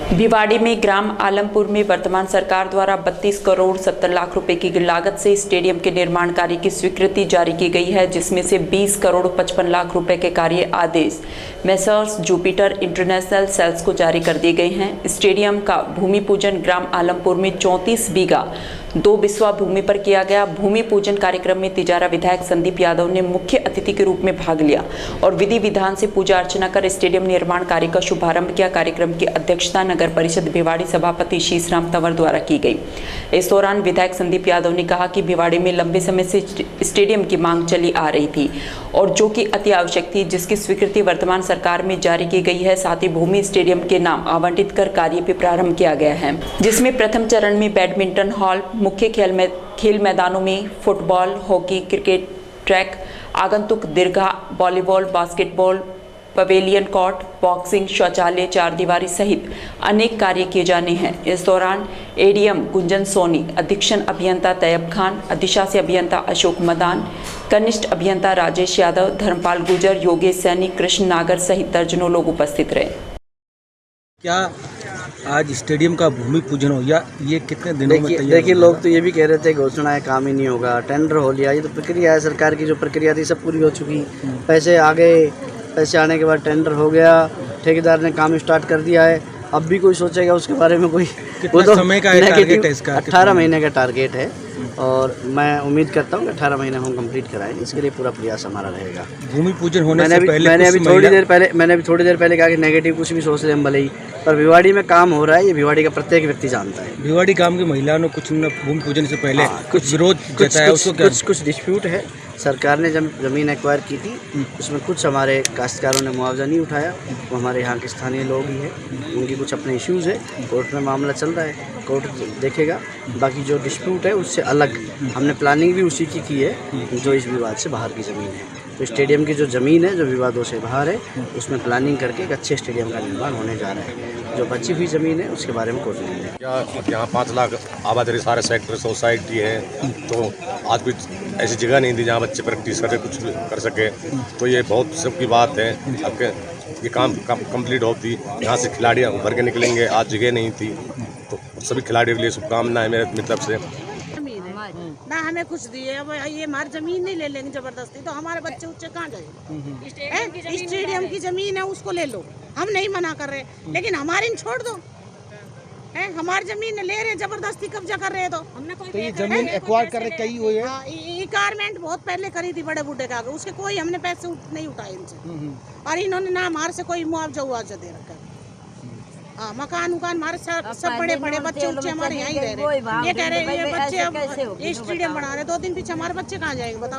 भिवाड़ी में ग्राम आलमपुर में वर्तमान सरकार द्वारा 32 करोड़ 70 लाख रुपए की लागत से स्टेडियम के निर्माण कार्य की स्वीकृति जारी की गई है, जिसमें से 20 करोड़ 55 लाख रुपए के कार्य आदेश मेसर्स जुपिटर इंटरनेशनल सेल्स को जारी कर दिए गए हैं। स्टेडियम का भूमि पूजन ग्राम आलमपुर में 34 बीघा 2 बिस्वा भूमि पर किया गया। भूमि पूजन कार्यक्रम में तिजारा विधायक संदीप यादव ने मुख्य अतिथि के रूप में भाग लिया और विधि विधान से पूजा अर्चना कर स्टेडियम निर्माण कार्य का शुभारंभ किया। कार्यक्रम की अध्यक्षता नगर परिषद भिवाड़ी सभापति शीशराम तंवर द्वारा की गई। इस दौरान विधायक संदीप यादव ने कहा कि भिवाड़ी में लंबे समय से स्टेडियम की मांग चली आ रही थी और जो कि अति आवश्यक थी, जिसकी स्वीकृति वर्तमान सरकार में जारी की गई है। साथ ही भूमि स्टेडियम के नाम आवंटित कर कार्य भी प्रारंभ किया गया है, जिसमें प्रथम चरण में बैडमिंटन हॉल, मुख्य खेल मैदानों में फुटबॉल, हॉकी, क्रिकेट ट्रैक, आगंतुक दीर्घा, volleyball, basketball, pavilion court, boxing, शौचालय, चार दीवारी सहित अनेक कार्य किए जाने हैं। इस दौरान एडीएम गुंजन सोनी, अधीक्षण अभियंता तैयब खान, अधिशासी अभियंता अशोक मदान, कनिष्ठ अभियंता राजेश यादव, धर्मपाल गुजर, योगेश सैनी, कृष्ण नागर सहित दर्जनों लोग उपस्थित रहे। क्या आज स्टेडियम का भूमि पूजन हो या ये कितने दिनों में तैयार? देखिए, लोग तो ये भी कह रहे थे घोषणा है, काम ही नहीं होगा, टेंडर हो लिया। ये तो प्रक्रिया है, सरकार की जो प्रक्रिया थी सब पूरी हो चुकी। पैसे आ गए, पैसे आने के बाद टेंडर हो गया, ठेकेदार ने काम स्टार्ट कर दिया है। अब भी कोई सोचेगा उसके बारे में कोई, वो तो समय का टारगेट है इसका? 18 महीने का टारगेट है और मैं उम्मीद करता हूँ कि 18 महीने हम कंप्लीट कराएंगे। इसके लिए पूरा प्रयास हमारा रहेगा। भूमि पूजन होने से पहले मैंने अभी थोड़ी देर पहले कहा कि नेगेटिव कुछ भी सोच ले हम भले ही, पर भिवाड़ी में काम हो रहा है, ये भिवाड़ी का प्रत्येक व्यक्ति जानता है। भिवाड़ी गांव की महिलाओं ने कुछ भूमि पूजन से पहले कुछ विरोध जताया, कुछ डिस्प्यूट है। सरकार ने जब ज़मीन एक्वायर की थी उसमें कुछ हमारे काश्तकारों ने मुआवजा नहीं उठाया, वो हमारे यहाँ के स्थानीय लोग ही हैं, उनकी कुछ अपने इश्यूज़ है, कोर्ट में मामला चल रहा है, कोर्ट देखेगा। बाकी जो डिस्प्यूट है उससे अलग हमने प्लानिंग भी उसी की है जो इस विवाद से बाहर की ज़मीन है। तो स्टेडियम की जो ज़मीन है जो विवादों से बाहर है, उसमें प्लानिंग करके एक अच्छे स्टेडियम का निर्माण होने जा रहा है। जो बची हुई ज़मीन है उसके बारे में कोर्ट नहीं है। यहाँ 5 लाख आबादी, सारे सेक्टर सोसाइटी है, तो आज भी ऐसी जगह नहीं थी जहाँ बच्चे प्रैक्टिस करके कुछ कर सके। तो ये बहुत सबकी बात है। अब ये काम कंप्लीट होती, यहाँ से खिलाड़ी उभर के निकलेंगे। आज जगह नहीं थी, तो सभी खिलाड़ियों के लिए शुभकामनाएं मेरे तरफ से। ना हमें कुछ दिए, अब ये हमारी जमीन नहीं ले लेंगे जबरदस्ती, तो हमारे बच्चे उच्चे कहाँ जाएंगे? स्टेडियम की जमीन है उसको ले लो, हम नहीं मना कर रहे, लेकिन हमारी छोड़ दो। हमारी जमीन ले रहे, जबरदस्ती कब्जा कर रहे, तो हमने कोई तो ये जमीन एक्वायर कर कई हुई है। रिक्वायरमेंट बहुत पहले करी थी बड़े बूढ़े का, उसके कोई हमने पैसे नहीं उठाए इनसे, और इन्होंने ना हमारे से कोई मुआवजा दे रखा है। हाँ, मकान उकान हमारे सब बड़े बड़े बच्चे उच्चे हमारे यहाँ ही रह रहे। ये कह रहे ये बच्चे अब स्टेडियम बना रहे, 2 दिन पीछे हमारे बच्चे कहाँ जाएंगे बताओ?